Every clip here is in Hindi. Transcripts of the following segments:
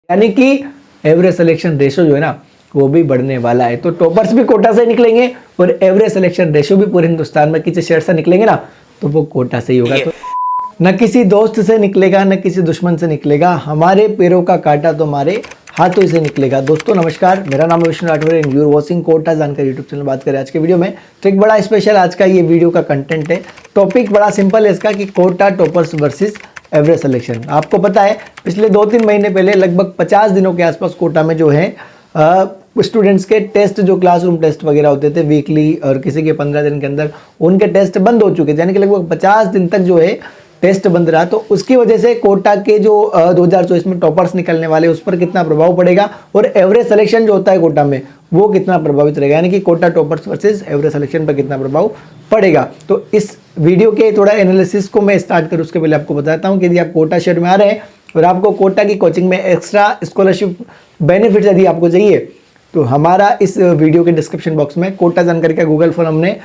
यानी कि एवरेज सिलेक्शन रेशो जो है ना वो भी बढ़ने वाला है। तो टॉपर्स भी कोटा से निकलेंगे और एवरेज सिलेक्शन रेशो भी पूरे हिंदुस्तान में किसी शहर से निकलेंगे ना तो वो कोटा से ही होगा। तो न किसी दोस्त से निकलेगा न किसी दुश्मन से निकलेगा, हमारे पैरों का कांटा तो हमारे हाथों से निकलेगा। दोस्तों नमस्कार, मेरा नाम है Vishnu Rathore and you are watching Kota Jankari YouTube channel. बात करें आज के वीडियो में तो एक बड़ा स्पेशल आज का ये वीडियो का कंटेंट है। टॉपिक बड़ा सिंपल है इसका कि Kota toppers versus average selection. आपको पता है पिछले 2-3 महीने पहले लगभग 50 दिनों के आसपास कोटा में जो है स्टूडेंट्स के टेस्ट, जो क्लासरूम टेस्ट वगैरह होते थे वीकली और किसी के 15 दिन के अंदर उनके टेस्ट बंद हो चुके थे, यानी कि लगभग 50 दिन तक जो है टेस्ट बंद रहा। तो उसकी वजह से कोटा के जो 2024 में टॉपर्स निकलने वाले उस पर कितना प्रभाव पड़ेगा और एवरेज सिलेक्शन जो होता है कोटा में वो कितना प्रभावित रहेगा, यानी कि Kota toppers versus average selection पर कितना प्रभाव पड़ेगा। तो इस वीडियो के थोड़ा एनालिसिस को मैं स्टार्ट करूँ उसके पहले आपको बताता हूँ कि यदि आप कोटा शहर में आ रहे हैं और आपको कोटा की कोचिंग में एक्स्ट्रा स्कॉलरशिप बेनिफिट यदि आपको चाहिए तो हमारा इस वीडियो के डिस्क्रिप्शन बॉक्स में कोटा जानकारी का गूगल फॉर्म हमने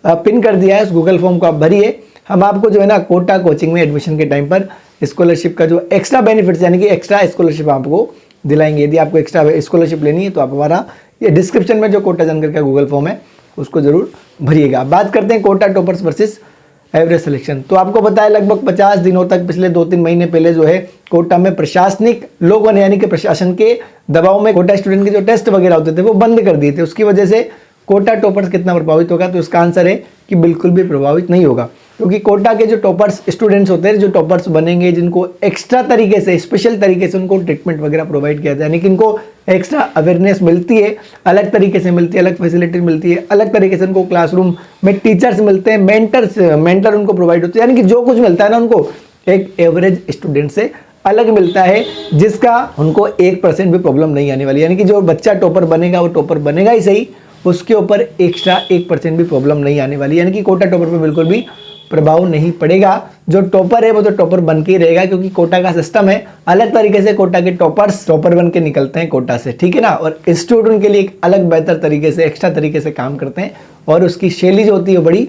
पिन कर दिया है। उस गूगल फॉर्म को आप भरिए, हम आपको जो है ना कोटा कोचिंग में एडमिशन के टाइम पर स्कॉलरशिप का जो एक्स्ट्रा बेनिफिट्स यानी कि एक्स्ट्रा स्कॉलरशिप आपको दिलाएंगे। यदि आपको एक्स्ट्रा स्कॉलरशिप लेनी है तो आप हमारा ये डिस्क्रिप्शन में जो कोटा जानकारी का गूगल फॉर्म है उसको जरूर भरिएगा। बात करते हैं Kota toppers versus average selection. तो आपको पता है लगभग 50 दिनों तक पिछले 2-3 महीने पहले जो है कोटा में प्रशासनिक लोगों ने यानी कि प्रशासन के दबाव में कोटा स्टूडेंट के जो टेस्ट वगैरह होते थे वो बंद कर दिए थे। उसकी वजह से कोटा टॉपर्स कितना प्रभावित होगा, तो इसका आंसर है कि बिल्कुल भी प्रभावित नहीं होगा, क्योंकि कोटा के जो टॉपर्स स्टूडेंट्स होते हैं, जो टॉपर्स बनेंगे, जिनको एक्स्ट्रा तरीके से स्पेशल तरीके से उनको ट्रीटमेंट वगैरह प्रोवाइड किया जाता है, यानी कि इनको एक्स्ट्रा अवेयरनेस मिलती है, अलग तरीके से मिलती है, अलग फैसिलिटी मिलती है, अलग तरीके से उनको क्लासरूम में टीचर्स मिलते हैं, मेंटर उनको प्रोवाइड होते हैं, यानी कि जो कुछ मिलता है ना उनको एक एवरेज स्टूडेंट से अलग मिलता है, जिसका उनको 1% भी प्रॉब्लम नहीं आने वाली। यानी कि जो बच्चा टॉपर बनेगा वो टॉपर बनेगा ही सही, उसके ऊपर एक्स्ट्रा 1% भी प्रॉब्लम नहीं आने वाली, यानी कि कोटा टॉपर पे बिल्कुल भी प्रभाव नहीं पड़ेगा। जो टॉपर है वो तो टॉपर बन के ही रहेगा, क्योंकि कोटा का सिस्टम है, अलग तरीके से कोटा के टॉपर्स टॉपर बन के निकलते हैं कोटा से, ठीक है ना। और इंस्टीट्यूट उनके लिए एक अलग बेहतर तरीके से एक्स्ट्रा तरीके से काम करते हैं और उसकी शैली जो होती है बड़ी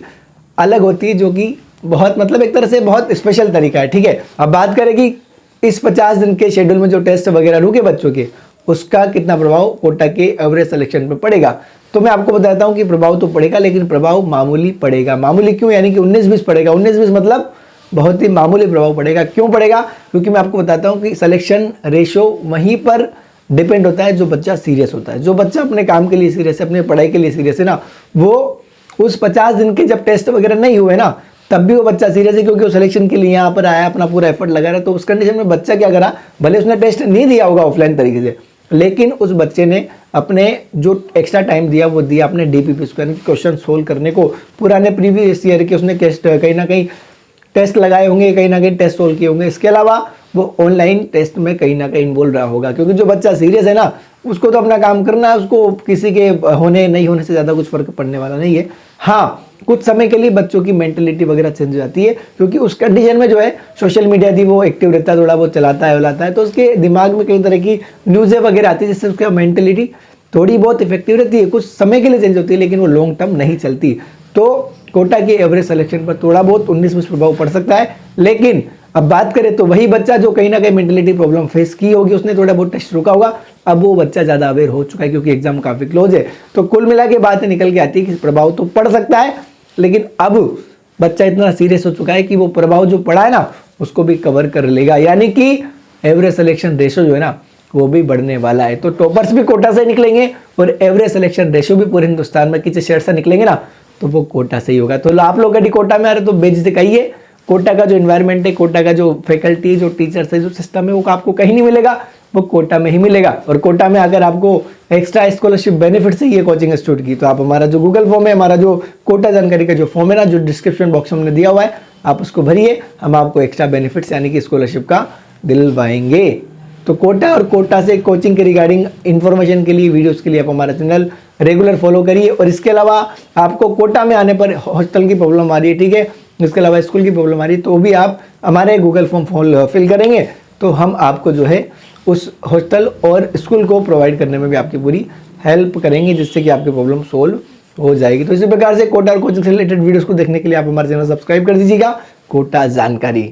अलग होती है, जो कि बहुत मतलब एक तरह से बहुत स्पेशल तरीका है, ठीक है। अब बात करें कि इस 50 दिन के शेड्यूल में जो टेस्ट वगैरह रुके बच्चों के, उसका कितना प्रभाव कोटा के एवरेज सिलेक्शन पर पड़ेगा। तो मैं आपको बताता हूं कि प्रभाव तो पड़ेगा, लेकिन प्रभाव मामूली पड़ेगा। मामूली क्यों, यानी कि 19-20 पड़ेगा। 19-20 मतलब बहुत ही मामूली प्रभाव पड़ेगा। क्यों पड़ेगा, क्योंकि मैं आपको बताता हूं कि सिलेक्शन रेशो वहीं पर डिपेंड होता है जो बच्चा सीरियस होता है। जो बच्चा अपने काम के लिए सीरियस है, अपने पढ़ाई के लिए सीरियस है ना, वो उस 50 दिन के जब टेस्ट वगैरह नहीं हुए ना तब भी वो बच्चा सीरियस है, क्योंकि वो सिलेक्शन के लिए यहाँ पर आया, अपना पूरा एफर्ट लगा रहा है। तो उस कंडीशन में बच्चा क्या करा, भले उसने टेस्ट नहीं दिया होगा ऑफलाइन तरीके से, लेकिन उस बच्चे ने अपने जो एक्स्ट्रा टाइम दिया वो दिया अपने डीपीपी को, यानी कि क्वेश्चन सोल्व करने को। पुराने प्रीवियस ईयर के उसने कहीं ना कहीं टेस्ट लगाए होंगे, कहीं ना कहीं टेस्ट सोल्व किए होंगे। इसके अलावा वो ऑनलाइन टेस्ट में कहीं ना कहीं इन्वॉल्व रहा होगा, क्योंकि जो बच्चा सीरियस है ना उसको तो अपना काम करना है, उसको किसी के होने नहीं होने से ज़्यादा कुछ फर्क पड़ने वाला नहीं है। हाँ, कुछ समय के लिए बच्चों की मेंटेलिटी वगैरह चेंज हो जाती है, क्योंकि उस कंडीशन में जो है सोशल मीडिया थी वो एक्टिव रहता है, थोड़ा बहुत चलाता है, तो उसके दिमाग में कई तरह की न्यूज़ें वगैरह आती है, जिससे उसका मेंटेलिटी थोड़ी बहुत इफेक्टिव रहती है। कुछ समय के लिए चेंज होती है, लेकिन वो लॉन्ग टर्म नहीं चलती। तो कोटा के एवरेज सिलेक्शन पर थोड़ा बहुत 19-20 प्रभाव पड़ सकता है। लेकिन अब बात करें तो वही बच्चा जो कहीं ना कहीं मेंटेलिटी प्रॉब्लम फेस की होगी, उसने थोड़ा बहुत टेस्ट रुका होगा, अब वो बच्चा ज़्यादा अवेयर हो चुका है, क्योंकि एग्जाम काफ़ी क्लोज है। तो कुल मिला के बातें निकल के आती है कि प्रभाव तो पड़ सकता है, लेकिन अब बच्चा इतना सीरियस हो चुका है कि वो प्रभाव जो पड़ा है ना उसको भी कवर कर लेगा, यानी कि एवरेज सिलेक्शन रेशो जो है ना वो भी बढ़ने वाला है। तो टॉपर्स भी कोटा से निकलेंगे और एवरेज सिलेक्शन रेशो भी पूरे हिंदुस्तान में किसी शहर से निकलेंगे ना तो वो कोटा से ही होगा। तो आप लोग यदि कोटा में आ रहे तो बेझिझक आइए। कोटा का जो इन्वायरमेंट है, कोटा का जो फैकल्टी है, जो टीचर्स है, जो सिस्टम है, वो आपको कहीं नहीं मिलेगा, वो कोटा में ही मिलेगा। और कोटा में अगर आपको एक्स्ट्रा स्कॉलरशिप बेनिफिट चाहिए कोचिंग इंस्टीट्यूट की, तो आप हमारा जो गूगल फॉर्म है, हमारा जो कोटा जानकारी का जो फॉर्म है ना, जो डिस्क्रिप्शन बॉक्स में हमने दिया हुआ है, आप उसको भरिए, हम आपको एक्स्ट्रा बेनिफिट्स यानी कि स्कॉलरशिप का दिलवाएंगे। तो कोटा और कोटा से कोचिंग के रिगार्डिंग इन्फॉर्मेशन के लिए, वीडियोस के लिए आप हमारा चैनल रेगुलर फॉलो करिए। और इसके अलावा आपको कोटा में आने पर हॉस्टल की प्रॉब्लम आ रही है, ठीक है, इसके अलावा स्कूल की प्रॉब्लम आ रही है, तो भी आप हमारे गूगल फॉर्म फिल करेंगे तो हम आपको जो है उस हॉस्टल और स्कूल को प्रोवाइड करने में भी आपकी पूरी हेल्प करेंगे, जिससे कि आपकी प्रॉब्लम सोल्व हो जाएगी। तो इसी प्रकार से कोटा और कोचिंग से रिलेटेड वीडियोस को देखने के लिए आप हमारे चैनल सब्सक्राइब कर दीजिएगा, कोटा जानकारी।